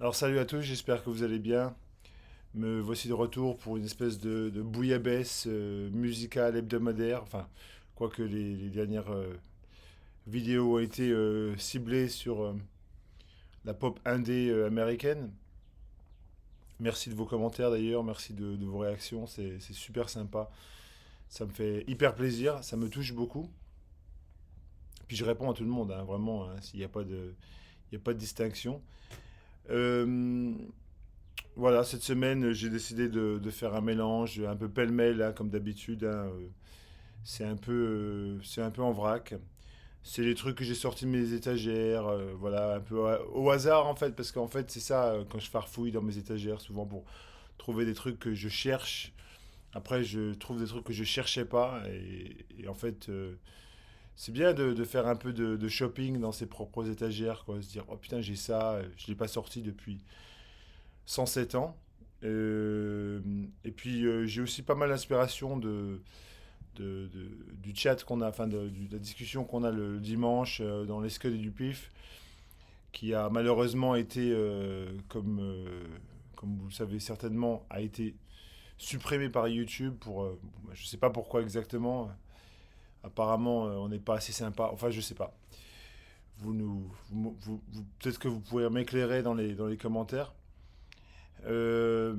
Alors salut à tous, j'espère que vous allez bien. Me voici de retour pour une espèce de bouillabaisse musicale hebdomadaire. Enfin, quoique les dernières vidéos ont été ciblées sur la pop indé américaine. Merci de vos commentaires d'ailleurs, merci de vos réactions, c'est super sympa. Ça me fait hyper plaisir, ça me touche beaucoup. Puis je réponds à tout le monde, hein, vraiment, hein, s'il n'y a pas de, il y a pas de distinction. Euh, Voilà, cette semaine, j'ai décidé de faire un mélange un peu pêle-mêle, hein, comme d'habitude, hein. C'est un peu en vrac. C'est les trucs que j'ai sortis de mes étagères, voilà, un peu au hasard en fait, parce qu'en fait, c'est ça, quand je farfouille dans mes étagères, souvent pour trouver des trucs que je cherche. Après, je trouve des trucs que je cherchais pas, et en fait, c'est bien de faire un peu de shopping dans ses propres étagères, quoi. Se dire, oh putain, j'ai ça, je l'ai pas sorti depuis 107 ans. Euh, et puis j'ai aussi pas mal d'inspiration du chat qu'on a, enfin de la discussion qu'on a le dimanche dans les Scuds et du Pif, qui a malheureusement été, comme vous le savez certainement, a été supprimé par YouTube pour, je sais pas pourquoi exactement. Apparemment, on n'est pas assez sympa. Enfin, je sais pas. Peut-être que vous pourrez m'éclairer dans les commentaires. Euh,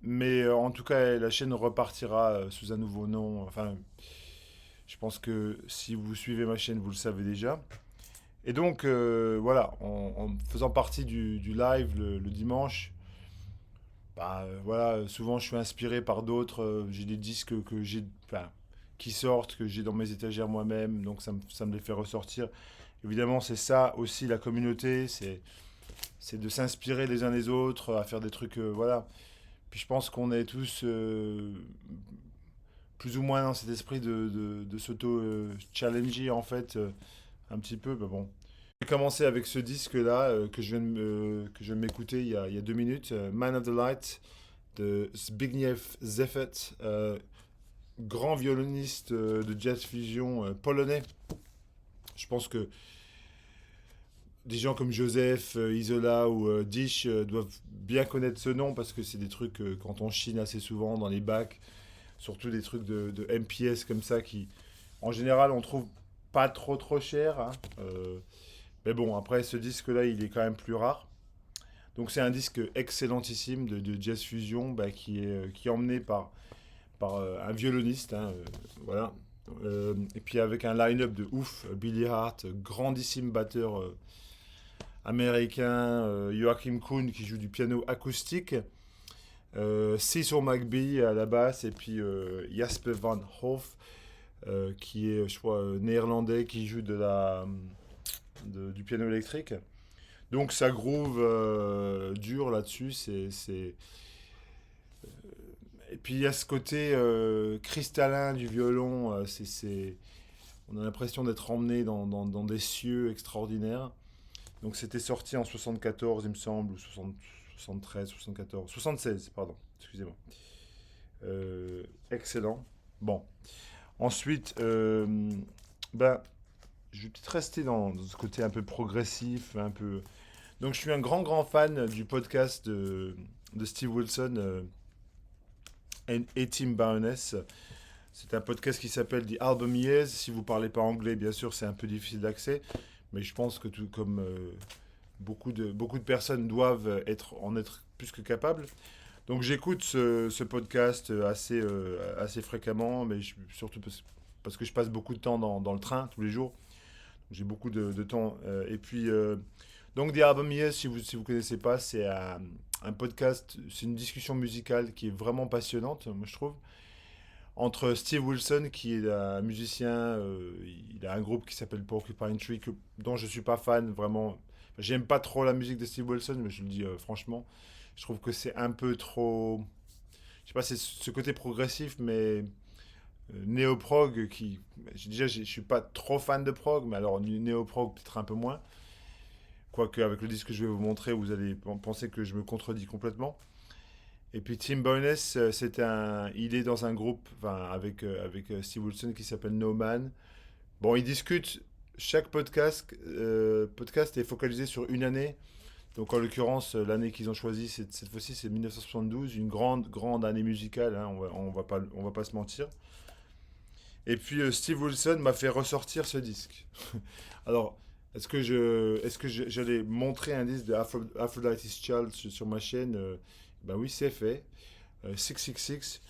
mais en tout cas, la chaîne repartira sous un nouveau nom. Enfin, je pense que si vous suivez ma chaîne, vous le savez déjà. Et donc, voilà, en faisant partie du live le dimanche, bah, voilà, souvent je suis inspiré par d'autres. J'ai des disques que j'ai, enfin, qui sortent, que j'ai dans mes étagères moi-même, donc ça me les fait ressortir. Évidemment, c'est ça aussi la communauté, c'est de s'inspirer les uns les autres, à faire des trucs, voilà. Puis je pense qu'on est tous plus ou moins dans cet esprit de s'auto-challenger en fait, un petit peu. Mais bon. J'ai commencé avec ce disque-là que je viens de m'écouter il y a 2 minutes, Man of the Light de Zbigniew Zefet, grand violoniste de jazz fusion polonais. Je pense que des gens comme Joseph, Isola ou Dish doivent bien connaître ce nom parce que c'est des trucs quand on chine assez souvent dans les bacs, surtout des trucs de MPS comme ça qui, en général, on trouve pas trop cher, hein. Mais bon, après, ce disque-là, il est quand même plus rare. Donc c'est un disque excellentissime de jazz fusion bah, qui est emmené par un violoniste, hein, voilà. Et puis avec un line-up de ouf, Billy Hart, grandissime batteur américain, Joachim Kuhn qui joue du piano acoustique, Cecil McBee à la basse, et puis Jasper Van Hoof qui est, je crois, néerlandais, qui joue du piano électrique. Donc ça groove dur là-dessus. Et puis il y a ce côté cristallin du violon. On a l'impression d'être emmené dans des cieux extraordinaires. Donc c'était sorti en 74, il me semble, ou 73, 74, 76, pardon, excusez-moi. Excellent. Bon. Ensuite, ben, je vais peut-être rester dans ce côté un peu progressif, un peu. Donc, je suis un grand fan du podcast de Steve Wilson et Tim Barnes. C'est un podcast qui s'appelle The Album Years. Si vous parlez pas anglais, bien sûr, c'est un peu difficile d'accès. Mais je pense que tout comme beaucoup de personnes doivent en être plus que capables. Donc j'écoute ce podcast assez fréquemment, mais surtout parce que je passe beaucoup de temps dans le train tous les jours. J'ai beaucoup de temps. Et puis, donc, The Album Yes, si vous connaissez pas, c'est un podcast, c'est une discussion musicale qui est vraiment passionnante, moi je trouve, entre Steve Wilson, qui est un musicien, il a un groupe qui s'appelle Porcupine Tree, dont je suis pas fan, vraiment. J'aime pas trop la musique de Steve Wilson, mais je le dis franchement. Je trouve que c'est un peu trop. Je sais pas, c'est ce côté progressif, mais néo-prog qui. Déjà, je suis pas trop fan de prog, mais alors néo-prog peut-être un peu moins. Quoique, avec le disque que je vais vous montrer, vous allez penser que je me contredis complètement. Et puis Tim Bowness, il est dans un groupe enfin, avec Steve Wilson qui s'appelle No Man. Bon, ils discutent. Chaque podcast est focalisé sur une année. Donc en l'occurrence, l'année qu'ils ont choisie, cette fois-ci, c'est 1972, une grande, grande année musicale, hein, on va pas se mentir. Et puis Steve Wilson m'a fait ressortir ce disque. Alors, j'allais montrer un disque de Aphrodite's Child sur ma chaîne? Ben oui, c'est fait. 666.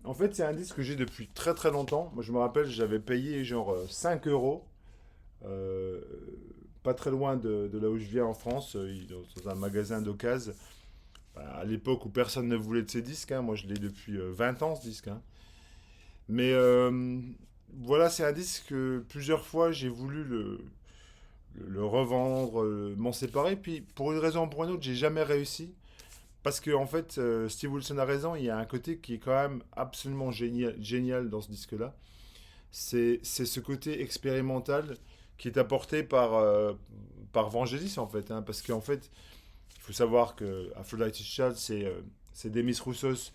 En fait, c'est un disque que j'ai depuis très très longtemps. Moi, je me rappelle, j'avais payé genre 5 euros, euh, pas très loin de là où je viens en France, dans un magasin d'occasion. Bah, à l'époque où personne ne voulait de ces disques, hein. Moi, je l'ai depuis 20 ans, ce disque, hein. Mais voilà, c'est un disque que plusieurs fois j'ai voulu le revendre, m'en séparer. Puis pour une raison ou pour une autre, j'ai jamais réussi. Parce que en fait, Steve Wilson a raison, il y a un côté qui est quand même absolument génial, génial dans ce disque-là. C'est ce côté expérimental qui est apporté par Vangelis en fait, hein. Parce qu'en fait, il faut savoir que Aphrodite's Child, c'est Demis Roussos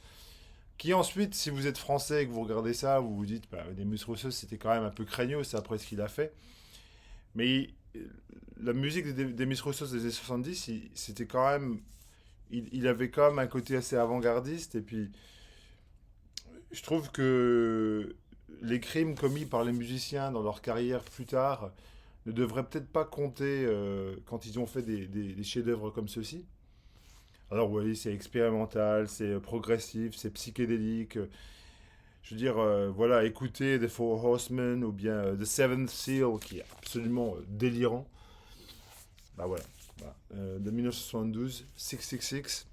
qui ensuite, si vous êtes français et que vous regardez ça, vous vous dites, bah, Demis Roussos, c'était quand même un peu craignos après ce qu'il a fait. Mais la musique de Demis Roussos des années 70, c'était quand même. Il avait quand même un côté assez avant-gardiste. Et puis, je trouve que les crimes commis par les musiciens dans leur carrière plus tard ne devraient peut-être pas compter quand ils ont fait des chefs-d'œuvre comme ceux-ci. Alors oui, c'est expérimental, c'est progressif, c'est psychédélique. Je veux dire, voilà, écoutez The Four Horsemen ou bien The Seventh Seal, qui est absolument délirant. Bah voilà, voilà. De 1972, 666.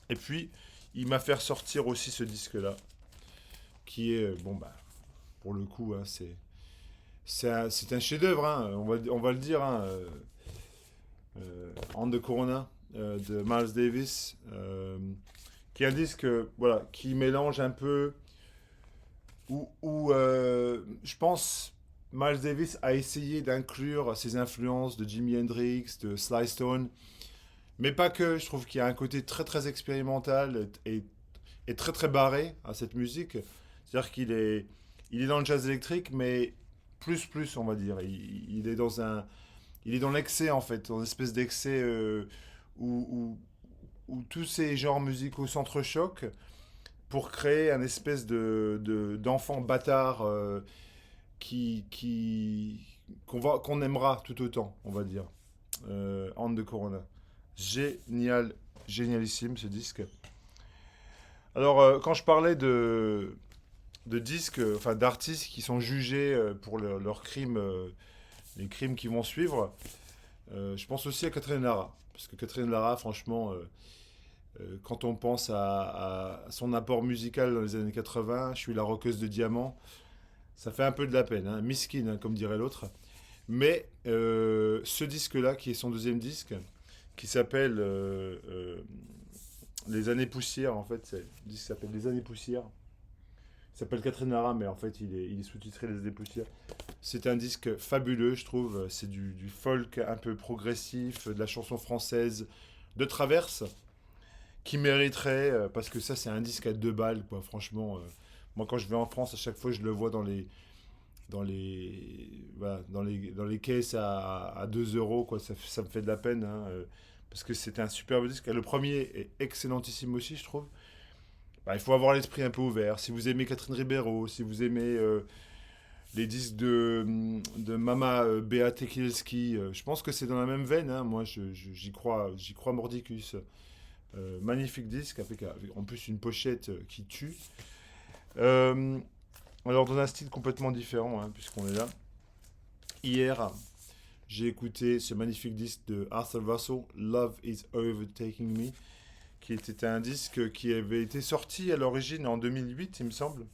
Et puis, il m'a fait ressortir aussi ce disque-là, qui est, bon, bah, pour le coup, hein, c'est un chef-d'œuvre, hein, on va le dire, hein, On the Corona de Miles Davis, qui est un disque, voilà, qui mélange un peu, où je pense Miles Davis a essayé d'inclure ses influences de Jimi Hendrix, de Sly Stone, mais pas que. Je trouve qu'il y a un côté très très expérimental et très très barré à cette musique. C'est-à-dire il est dans le jazz électrique, mais plus, on va dire. Il est il est dans l'excès en fait, dans une espèce d'excès où, où, où tous ces genres musicaux s'entrechoquent pour créer un espèce d'enfant bâtard qui qu'on aimera tout autant, on va dire. Hand de Corona. Génial, génialissime ce disque. Alors, quand je parlais de disques, enfin d'artistes qui sont jugés pour leurs crimes, les crimes qui vont suivre, je pense aussi à Catherine Lara. Parce que Catherine Lara, franchement, quand on pense à son apport musical dans les années 80, je suis la roqueuse de diamant, ça fait un peu de la peine, hein. Miskin, hein, comme dirait l'autre. Mais ce disque-là, qui est son deuxième disque, qui s'appelle Les années poussières, en fait, c'est le disque s'appelle Les années poussières. Il s'appelle Catherine Lara, mais en fait, il est sous-titré Les années poussières. C'est un disque fabuleux, je trouve. C'est du folk un peu progressif, de la chanson française de traverse, qui mériterait, parce que ça, c'est un disque à 2 balles, quoi. Franchement, moi, quand je vais en France, à chaque fois, je le vois voilà, dans les caisses à 2 euros, quoi. Ça me fait de la peine, hein, parce que c'est un superbe disque. Le premier est excellentissime aussi, je trouve. Bah, il faut avoir l'esprit un peu ouvert. Si vous aimez Catherine Ribeiro, si vous aimez les disques de Mama Beate Kielski, je pense que c'est dans la même veine, hein. Moi, j'y crois mordicus. Magnifique disque, avec en plus une pochette qui tue. Euh, alors, dans un style complètement différent, hein, puisqu'on est là. Hier, j'ai écouté ce magnifique disque de Arthur Russell, Love is Overtaking Me, qui était un disque qui avait été sorti à l'origine en 2008, il me semble,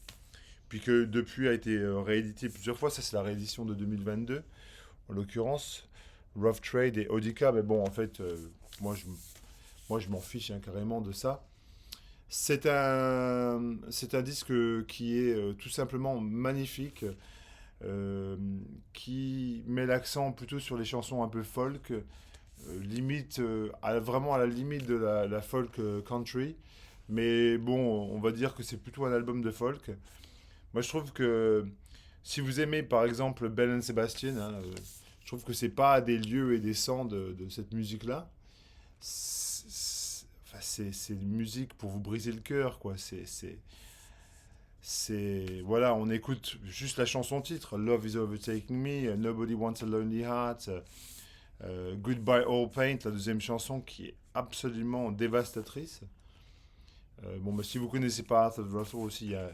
puis que depuis a été réédité plusieurs fois. Ça, c'est la réédition de 2022, en l'occurrence. Rough Trade et Audica, mais bon, en fait, moi, je m'en fiche, hein, carrément de ça. C'est un disque qui est tout simplement magnifique, qui met l'accent plutôt sur les chansons un peu folk, limite, vraiment à la limite de la folk country. Mais bon, on va dire que c'est plutôt un album de folk. Moi, je trouve que si vous aimez par exemple Belle and Sebastian, hein, Je trouve que c'est pas des lieux et des sons de cette musique-là. Enfin, c'est une musique pour vous briser le cœur, quoi. Voilà, on écoute juste la chanson titre, Love is Overtaking Me, Nobody Wants a Lonely Heart, Goodbye All Paint, la deuxième chanson qui est absolument dévastatrice. Bon, bah, si vous connaissez pas Arthur Russell aussi, il y a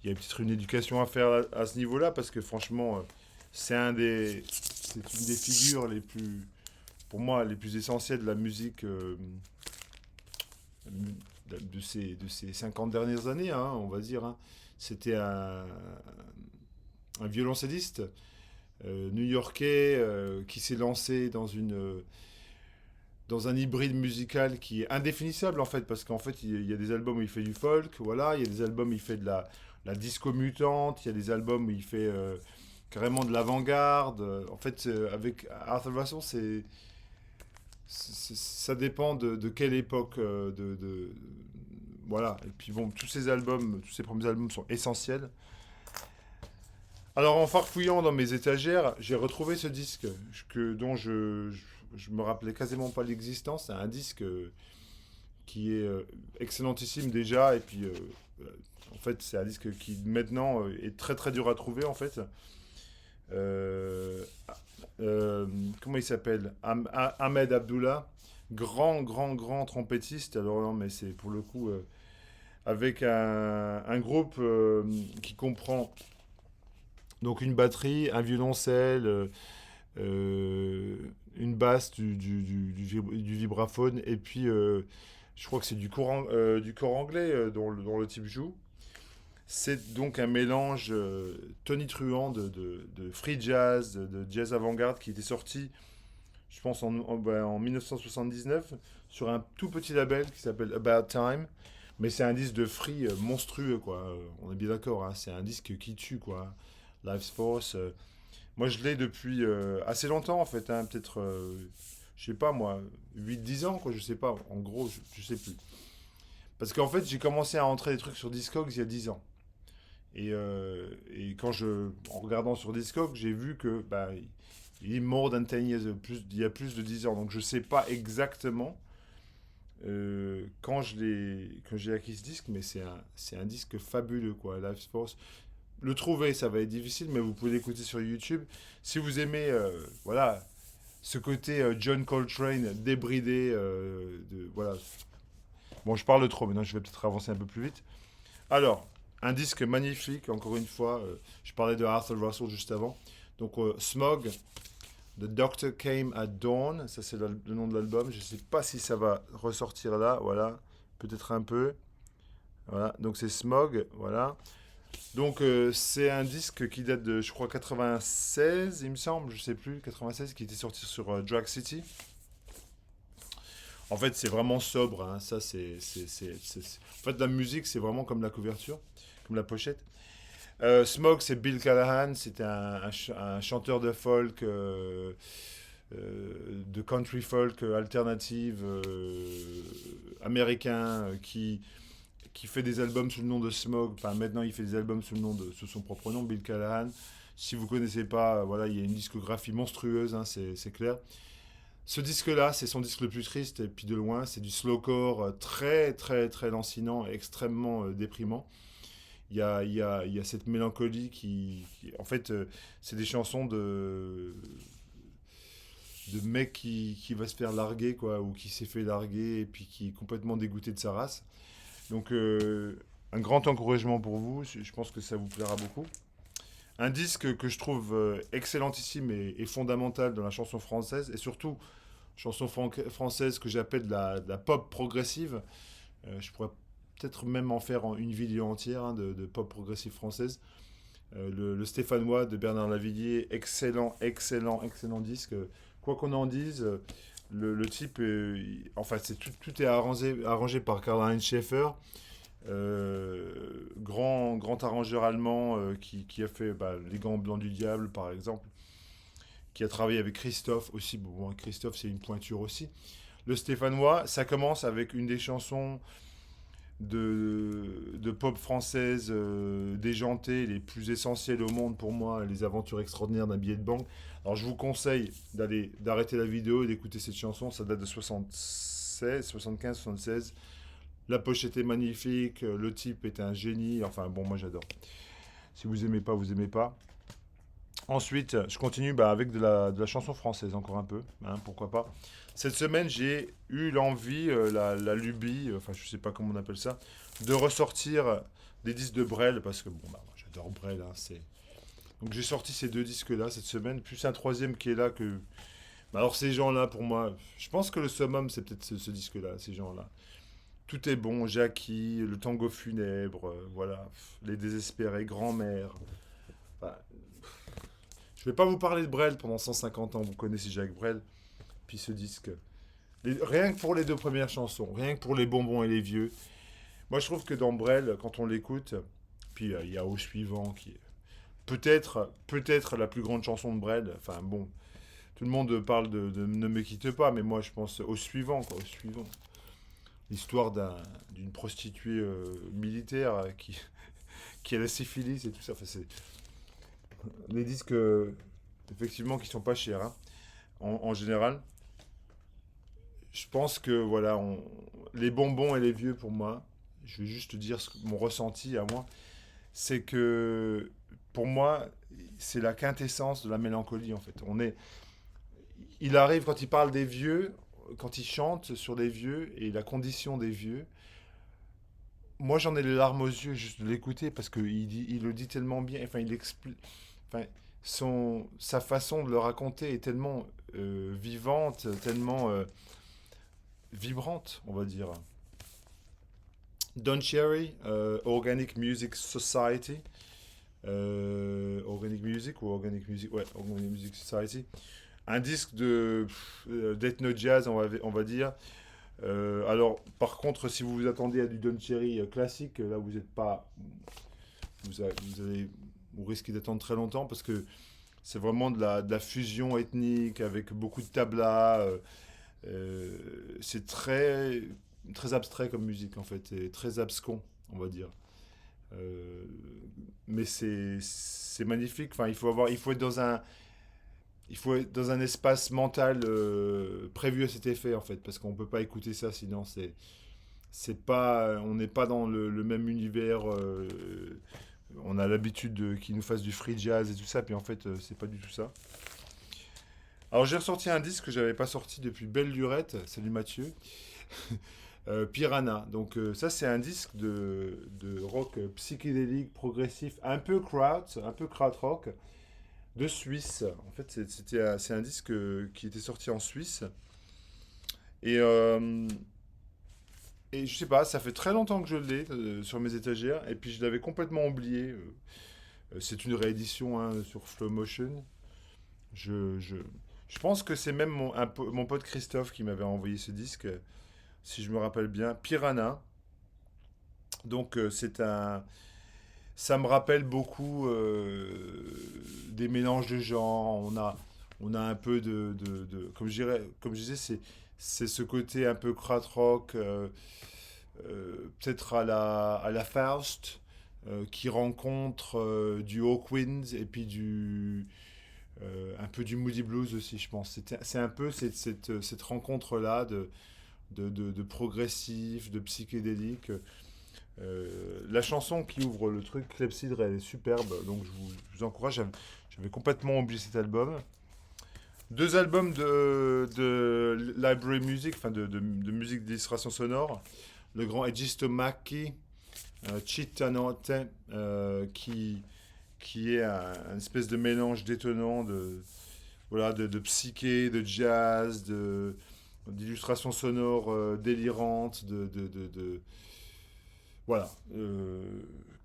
peut-être une éducation à faire à ce niveau-là, parce que franchement, c'est une des figures les plus, pour moi, les plus essentielles de la musique de ces 50 dernières années, hein, on va dire. Hein. C'était un violoncelliste new-yorkais qui s'est lancé dans un hybride musical qui est indéfinissable en fait, parce qu'en fait il y a des albums où il fait du folk, voilà, il y a des albums où il fait de la disco mutante, il y a des albums où il fait carrément de l'avant-garde. En fait, avec Arthur Russell, ça dépend de quelle époque, voilà. Et puis bon, tous ces premiers albums sont essentiels. Alors en farfouillant dans mes étagères, j'ai retrouvé ce disque dont je me rappelais quasiment pas l'existence. C'est un disque qui est excellentissime déjà, et puis en fait c'est un disque qui maintenant est très très dur à trouver en fait. Euh, Comment il s'appelle? Ahmed Abdullah, grand grand grand trompettiste. Alors non, mais c'est pour le coup avec un groupe qui comprend donc une batterie, un violoncelle, euh, une basse, du vibraphone, et puis je crois que c'est du cor anglais dont le type joue. C'est donc un mélange tonitruant de free jazz, de jazz avant-garde qui était sorti, je pense, en 1979 sur un tout petit label qui s'appelle About Time. Mais c'est un disque de free monstrueux, quoi. On est bien d'accord, hein. C'est un disque qui tue, quoi. Life's Force. Moi, je l'ai depuis assez longtemps, en fait, hein. Peut-être, je sais pas, moi, 8 10 ans, quoi. Je sais pas. En gros, je sais plus. Parce qu'en fait, j'ai commencé à rentrer des trucs sur Discogs il y a 10 ans. Et en regardant sur Discog, j'ai vu que bah, il est more than 10 years, il y a plus de 10 ans. Donc je sais pas exactement quand j'ai acquis ce disque, mais c'est un disque fabuleux, quoi. Life Force. Le trouver, ça va être difficile, mais vous pouvez l'écouter sur YouTube. Si vous aimez, voilà, ce côté John Coltrane débridé, voilà. Bon, je parle trop, maintenant je vais peut-être avancer un peu plus vite. Alors, un disque magnifique, encore une fois. Je parlais de Arthur Russell juste avant. Donc, Smog, The Doctor Came at Dawn, ça c'est le nom de l'album. Je ne sais pas si ça va ressortir là, voilà. Peut-être un peu. Voilà, donc c'est Smog, voilà. Donc, c'est un disque qui date de, je crois, 96, il me semble, je sais plus, 96, qui était sorti sur Drag City. En fait, c'est vraiment sobre, hein. Ça, En fait, la musique, c'est vraiment comme la couverture, comme la pochette. Smog, c'est Bill Callahan, c'était un chanteur de folk, de country folk alternative américain qui fait des albums sous le nom de Smog. Enfin, maintenant, il fait des albums sous son propre nom, Bill Callahan. Si vous connaissez pas, voilà, il y a une discographie monstrueuse, hein, c'est clair. Ce disque-là, c'est son disque le plus triste, et puis de loin, c'est du slowcore très, très, très lancinant, et extrêmement déprimant. Il y a cette mélancolie en fait, c'est des chansons de mec qui va se faire larguer, quoi, ou qui s'est fait larguer, et puis qui est complètement dégoûté de sa race. Donc, un grand encouragement pour vous, je pense que ça vous plaira beaucoup. Un disque que je trouve excellentissime et fondamental dans la chanson française, et surtout chanson française que j'appelle de la pop progressive. Je pourrais peut-être même en faire une vidéo entière, hein, de pop progressive française. Le Stéphanois de Bernard Lavillier, excellent, excellent, excellent disque. Quoi qu'on en dise, le type, enfin, tout est arrangé par Karl-Heinz Schaeffer, grand arrangeur allemand qui a fait Les Gants Blancs du Diable, par exemple, qui a travaillé avec Christophe aussi. Bon, Christophe, c'est une pointure aussi. Le Stéphanois, ça commence avec une des chansons de pop française déjantée, les plus essentielles au monde pour moi, les aventures extraordinaires d'un billet de banque. Alors je vous conseille d'arrêter la vidéo et d'écouter cette chanson, ça date de 76, 75, 76. La pochette est magnifique, le type est un génie, enfin bon, moi j'adore. Si vous aimez pas, vous aimez pas. Ensuite, je continue avec de la chanson française encore un peu, hein, pourquoi pas. Cette semaine, j'ai eu l'envie, la lubie, enfin je sais pas comment on appelle ça, de ressortir des disques de Brel, parce que bon, moi, j'adore Brel, hein, c'est... Donc j'ai sorti ces deux disques-là cette semaine, plus un troisième qui est là que... Alors ces gens-là, pour moi, je pense que le summum, c'est peut-être ce disque-là, ces gens-là. Tout est bon, Jackie, le tango funèbre, voilà, les désespérés, grand-mère. Enfin, je vais pas vous parler de Brel pendant 150 ans, vous connaissez Jacques Brel. Puis ce disque, rien que pour les deux premières chansons, rien que pour les bonbons et les vieux. Moi je trouve que dans Brel, quand on l'écoute, puis il y a Au suivant qui est peut-être la plus grande chanson de Brel. Enfin bon, tout le monde parle de Ne me quitte pas, mais moi je pense Au suivant, quoi, Au suivant. L'histoire d'une prostituée militaire qui a la syphilis et tout ça. Enfin, c'est les disques, effectivement, qui sont pas chers, hein, en général. Je pense que, voilà, les bonbons et les vieux, pour moi, je vais juste te dire mon ressenti à moi, c'est que, pour moi, c'est la quintessence de la mélancolie, en fait. Il arrive, quand il parle des vieux, quand il chante sur les vieux et la condition des vieux, moi j'en ai les larmes aux yeux juste de l'écouter parce qu'il le dit tellement bien, enfin il explique, enfin, sa façon de le raconter est tellement vivante, tellement vibrante, on va dire. Don Cherry, Organic Music Society, Organic Music ou Organic Music, ouais, Organic Music Society, un disque d'ethno jazz, on va dire. Alors, par contre, si vous vous attendez à du Don Cherry classique, là vous êtes pas, vous risquez d'attendre très longtemps parce que c'est vraiment de la fusion ethnique avec beaucoup de tablas. C'est très abstrait comme musique en fait, et très abscon, on va dire. Euh, mais c'est magnifique. Enfin, il faut être dans un espace mental prévu à cet effet en fait, parce qu'on peut pas écouter ça sinon c'est pas, on n'est pas dans le même univers. On a l'habitude qu'ils nous fassent du free jazz et tout ça, puis en fait c'est pas du tout ça. Alors j'ai ressorti un disque que j'avais pas sorti depuis belle lurette. Salut Mathieu. Piranha. Donc ça c'est un disque de rock psychédélique, progressif, un peu krautrock de Suisse. En fait c'est un disque qui était sorti en Suisse. Et, euh, et je sais pas, ça fait très longtemps que je l'ai sur mes étagères. Et puis je l'avais complètement oublié. C'est une réédition hein, sur Flow Motion. Je, je, je pense que c'est même mon pote Christophe qui m'avait envoyé ce disque, si je me rappelle bien. Piranha. Donc ça me rappelle beaucoup des mélanges de genres. On a un peu comme je disais, c'est ce côté un peu krautrock, peut-être à la Faust, qui rencontre du Hawkwind et puis un peu du Moody Blues aussi, je pense. C'est un peu cette rencontre-là de progressif, de psychédélique. La chanson qui ouvre le truc, Clepsydre, elle est superbe, donc je vous encourage. J'avais complètement oublié cet album. Deux albums de library music, enfin de musique d'illustration sonore. Le grand Egisto Macchi, Chitanote, qui est une espèce de mélange détonnant de psyché, de jazz, d'illustration sonore délirante, voilà.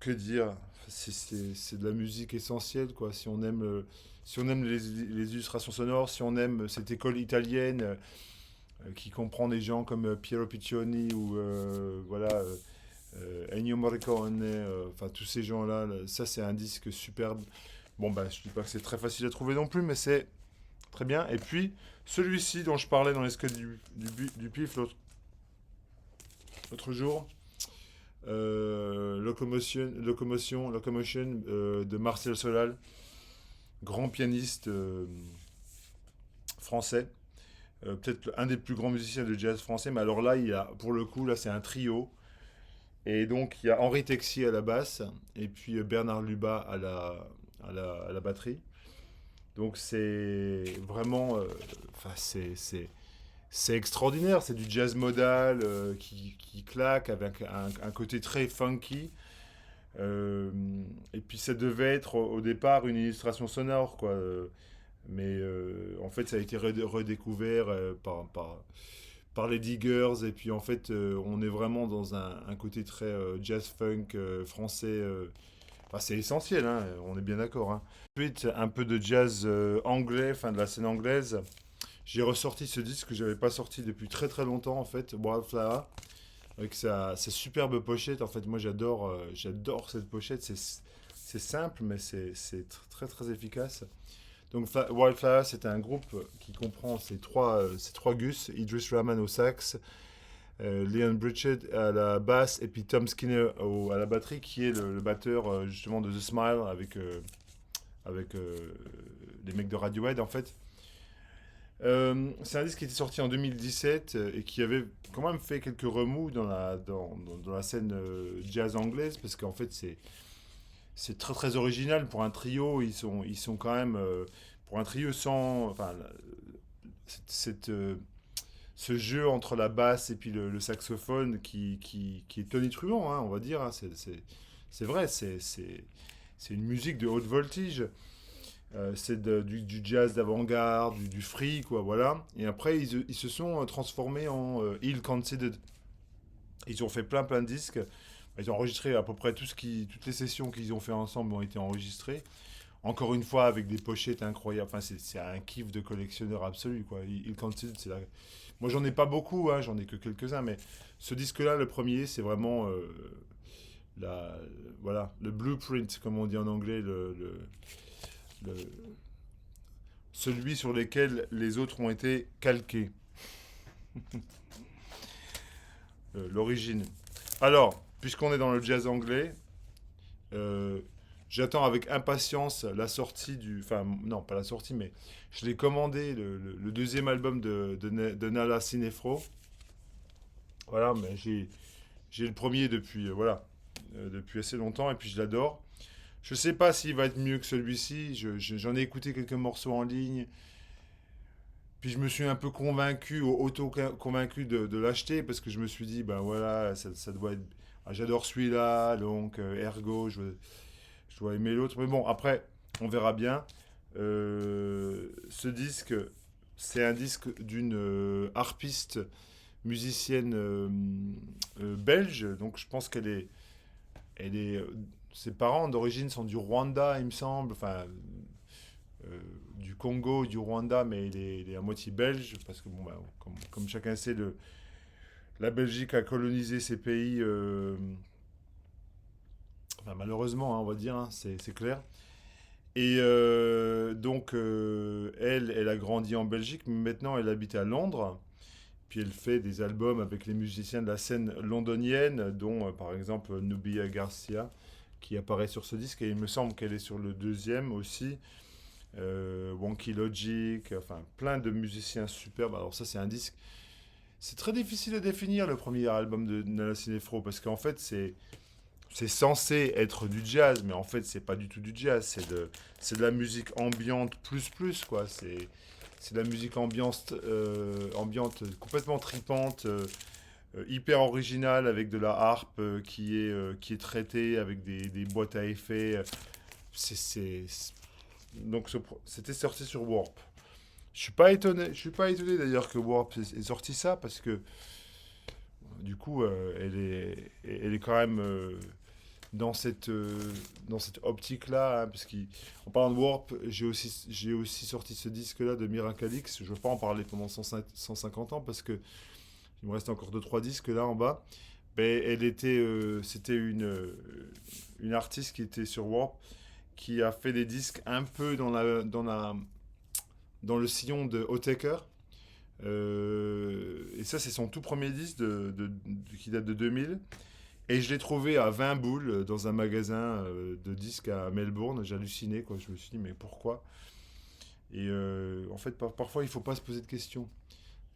Que dire? C'est de la musique essentielle, quoi. Si on aime les illustrations sonores, si on aime cette école italienne qui comprend des gens comme Piero Piccioni ou voilà, Ennio Morricone, enfin tous ces gens-là, ça c'est un disque superbe. Bon, bah, je dis pas que c'est très facile à trouver non plus, mais c'est très bien. Et puis, celui-ci dont je parlais dans l'escalier du pif l'autre jour, Locomotion de Marcel Solal, grand pianiste français. Peut-être un des plus grands musiciens de jazz français, mais alors là, pour le coup, là, c'est un trio. Et donc, il y a Henri Texier à la basse, et puis Bernard Lubat à la batterie. Donc, c'est vraiment. Enfin, c'est extraordinaire. C'est du jazz modal qui claque avec un côté très funky. Euh, et puis, ça devait être au départ une illustration sonore, quoi. Mais en fait, ça a été redécouvert par les Diggers. Et puis en fait, on est vraiment dans un côté très jazz funk français. Enfin, c'est essentiel, hein, on est bien d'accord. Hein. Ensuite, un peu de jazz anglais, enfin de la scène anglaise. J'ai ressorti ce disque que j'avais pas sorti depuis très très longtemps en fait, Wildflower, avec sa superbe pochette. En fait, moi j'adore cette pochette. C'est simple, mais c'est très très efficace. Donc Wildflower, c'est un groupe qui comprend ces trois Gus, Idris Rahman au sax, Leon Bridget à la basse et puis Tom Skinner à la batterie, qui est le batteur justement de The Smile avec les mecs de Radiohead en fait. C'est un disque qui était sorti en 2017 et qui avait quand même fait quelques remous dans la scène jazz anglaise parce qu'en fait c'est très très original pour un trio. Ils sont quand même pour un trio sans, enfin, cette, ce jeu entre la basse et puis le saxophone qui est tonitruant, hein, on va dire. Hein, c'est vrai, c'est une musique de haute voltige. C'est du jazz d'avant-garde, du free, quoi, voilà. Et après, ils se sont transformés en Ill Considered. Ils ont fait plein de disques. Ils ont enregistré à peu près toutes les sessions qu'ils ont fait ensemble ont été enregistrées. Encore une fois, avec des pochettes incroyables. Enfin, c'est un kiff de collectionneur absolu, quoi. Il Considered, moi, j'en ai pas beaucoup, hein, j'en ai que quelques-uns, mais ce disque-là, le premier, c'est vraiment la, voilà, le blueprint, comme on dit en anglais, le- celui sur lequel les autres ont été calqués, l'origine. Alors, puisqu'on est dans le jazz anglais, euh, j'attends avec impatience la sortie du... Enfin, non, pas la sortie, mais je l'ai commandé, le deuxième album de Nala Cinefro. Voilà, mais j'ai le premier depuis, depuis assez longtemps et puis je l'adore. Je sais pas s'il va être mieux que celui-ci. J'en ai écouté quelques morceaux en ligne. Puis je me suis un peu convaincu, auto-convaincu de l'acheter parce que je me suis dit, ben voilà, ça doit être. Ah, j'adore celui-là, donc ergo, je dois aimer l'autre. Mais bon, après, on verra bien. Ce disque, c'est un disque d'une harpiste musicienne belge. Donc je pense elle est, ses parents d'origine sont du Rwanda, il me semble. Enfin, du Congo, du Rwanda, mais il est à moitié belge, parce que, bon, bah, comme chacun sait, la Belgique a colonisé ces pays, enfin, malheureusement, hein, on va dire, hein, c'est clair. Et donc, elle a grandi en Belgique, mais maintenant elle habite à Londres. Puis elle fait des albums avec les musiciens de la scène londonienne, dont par exemple Nubia Garcia, qui apparaît sur ce disque. Et il me semble qu'elle est sur le deuxième aussi. Wonky Logic, enfin plein de musiciens superbes. Alors ça c'est un disque. C'est très difficile à définir le premier album de Nala Cinefro parce qu'en fait c'est censé être du jazz, mais en fait c'est pas du tout du jazz. C'est de la musique ambiante plus quoi. C'est de la musique ambiante complètement tripante, hyper originale avec de la harpe qui est traitée avec des boîtes à effets. Donc c'était sorti sur Warp. Je suis pas étonné d'ailleurs que Warp ait sorti ça parce que du coup elle est quand même dans cette optique-là, hein, parce qu'en parlant de Warp, j'ai aussi sorti ce disque-là de Miracalix. Je ne veux pas en parler pendant 150 ans parce que il me reste encore deux trois disques là en bas. Mais c'était une artiste qui était sur Warp, qui a fait des disques un peu dans le sillon de Otaker. Et ça, c'est son tout premier disque qui date de 2000. Et je l'ai trouvé à 20 boules dans un magasin de disques à Melbourne. J'ai halluciné, quoi. Je me suis dit, mais pourquoi? Et en fait, parfois, il ne faut pas se poser de questions.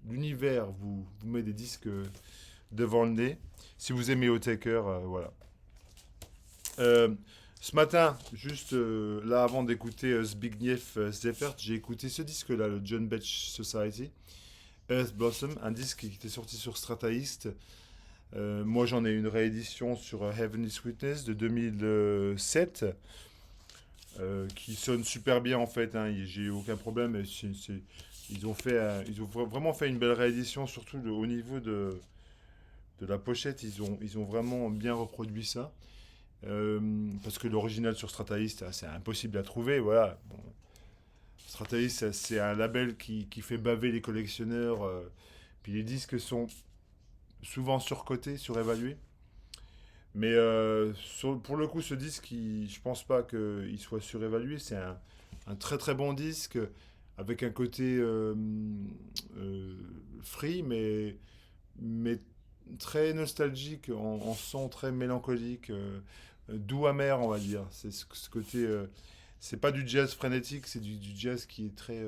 L'univers vous met des disques devant le nez. Si vous aimez Otaker, voilà. Euh, Ce matin, juste là, avant d'écouter Zbigniew Zephert, j'ai écouté ce disque-là, le John Betch Society, Earth Blossom, un disque qui était sorti sur Strata East. Moi, j'en ai une réédition sur Heavenly Sweetness de 2007, qui sonne super bien en fait. Hein, j'ai eu aucun problème. Ils ont vraiment fait une belle réédition, surtout au niveau de la pochette. Ils ont vraiment bien reproduit ça. Parce que l'original sur Strata East, c'est impossible à trouver. Voilà. Bon, Strata East, c'est un label qui fait baver les collectionneurs. Puis les disques sont souvent surcotés, surévalués. Mais pour le coup, ce disque, je pense pas qu'il soit surévalué. C'est un très très bon disque avec un côté free, mais très nostalgique, en son très mélancolique, doux amer, on va dire. C'est ce côté. C'est pas du jazz frénétique, c'est du jazz qui est très.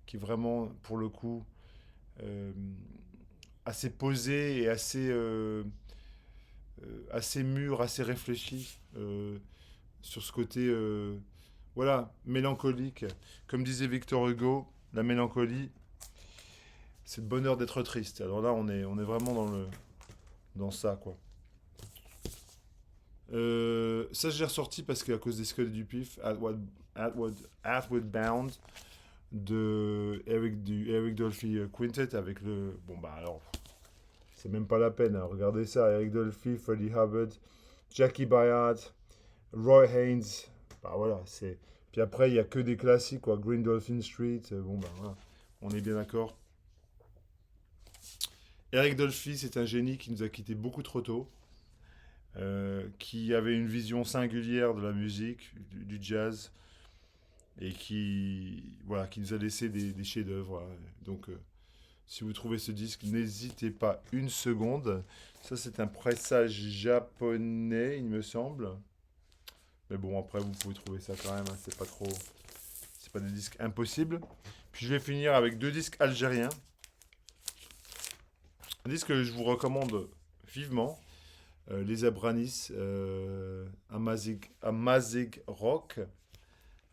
Qui est vraiment, pour le coup, euh, assez posé et assez mûr, assez réfléchi sur ce côté, voilà, mélancolique. Comme disait Victor Hugo, la mélancolie, c'est le bonheur d'être triste. Alors là, on est vraiment dans ça, quoi. Ça, je l'ai ressorti parce qu'à cause des squelettes du pif, Outward Bound du Eric Dolphy Quintet avec le. Bon, bah alors, c'est même pas la peine, hein. Regardez ça, Eric Dolphy, Freddie Hubbard, Jackie Bayard, Roy Haynes. Bah voilà, c'est. Puis après, il y a que des classiques, quoi. Green Dolphin Street. Bon, bah voilà, on est bien d'accord. Eric Dolphy, c'est un génie qui nous a quittés beaucoup trop tôt, qui avait une vision singulière de la musique, du jazz, et voilà, qui nous a laissé des chefs-d'œuvre. Voilà. Donc, si vous trouvez ce disque, n'hésitez pas une seconde. Ça, c'est un pressage japonais, il me semble. Mais bon, après, vous pouvez trouver ça quand même. Hein, c'est pas trop. C'est pas des disques impossibles. Puis je vais finir avec deux disques algériens. Un disque que je vous recommande vivement. Les Abranis, Amazigh Rock.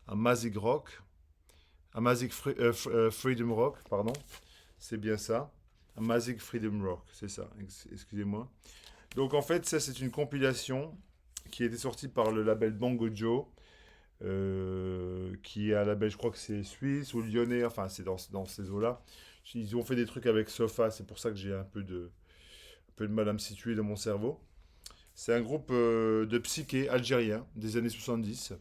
Amazigh Rock. Freedom Rock, pardon. C'est bien ça. Amazigh Freedom Rock, c'est ça. Excusez-moi. Donc en fait, ça c'est une compilation qui a été sortie par le label Bongo Joe, qui est un label, je crois que c'est suisse ou lyonnais, enfin c'est dans ces eaux-là. Ils ont fait des trucs avec Sofa, c'est pour ça que j'ai un peu de mal à me situer dans mon cerveau. C'est un groupe de psyché algérien des années 70,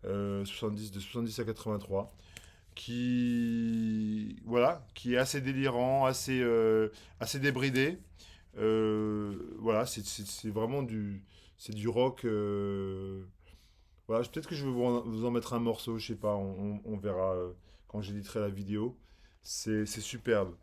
70 de 70 à 83, qui est assez délirant, assez débridé. Voilà, c'est vraiment c'est du rock. Voilà, peut-être que je vais vous en mettre un morceau, je sais pas, on verra quand j'éditerai la vidéo. C'est superbe.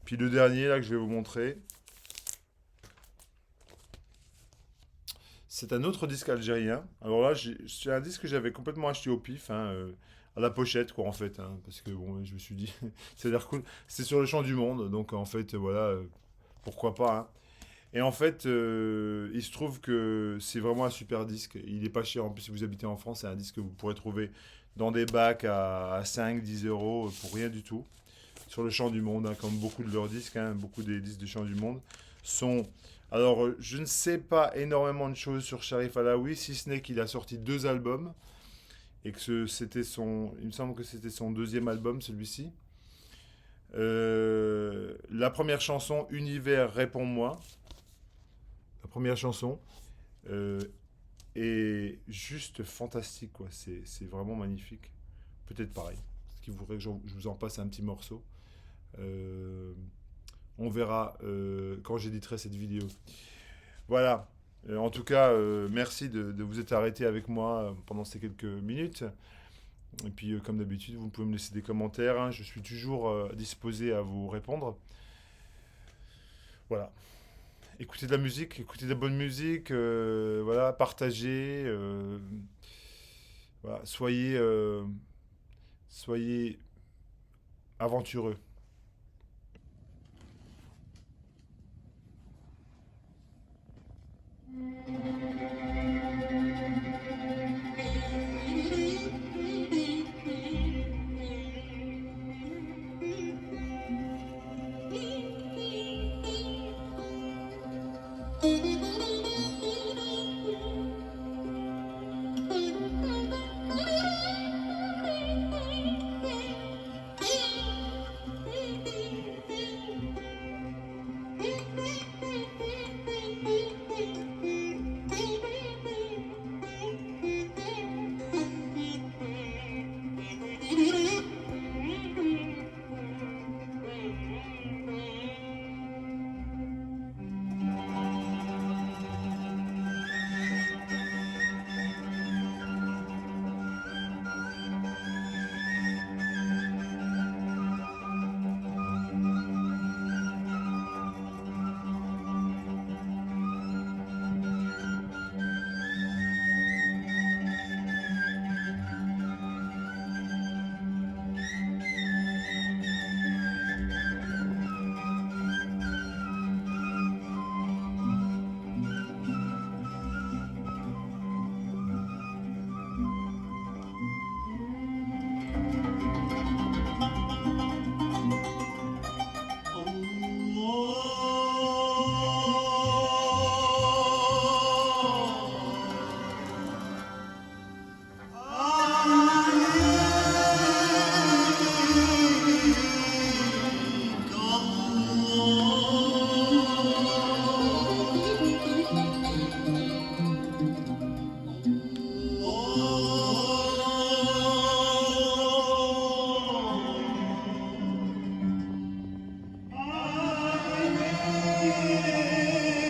Puis le dernier là que je vais vous montrer, c'est un autre disque algérien. Alors là, c'est un disque que j'avais complètement acheté au pif, hein, à la pochette, quoi, en fait. Hein, parce que bon, je me suis dit, ça a l'air cool. C'est sur le champ du monde, donc en fait, voilà, pourquoi pas. Hein. Et en fait, il se trouve que c'est vraiment un super disque. Il est pas cher. En plus, si vous habitez en France, c'est un disque que vous pourrez trouver dans des bacs à 5-10 € pour rien du tout. Sur le champ du monde, hein, comme beaucoup de leurs disques, hein, beaucoup des disques du champ du monde sont. Alors, je ne sais pas énormément de choses sur Sharif Alaoui, si ce n'est qu'il a sorti 2 albums et que c'était il me semble que c'était son deuxième album, celui-ci. La première chanson, Univers, réponds-moi. La première chanson. euh, est juste fantastique, quoi. C'est vraiment magnifique. Peut-être pareil. Ce qui voudrait que je vous en passe un petit morceau. Euh, on verra quand j'éditerai cette vidéo. Voilà. En tout cas, merci de vous être arrêté avec moi pendant ces quelques minutes. Et puis, comme d'habitude, vous pouvez me laisser des commentaires, hein. Je suis toujours disposé à vous répondre. Voilà. Écoutez de la musique, écoutez de la bonne musique, voilà, partagez, voilà, soyez aventureux.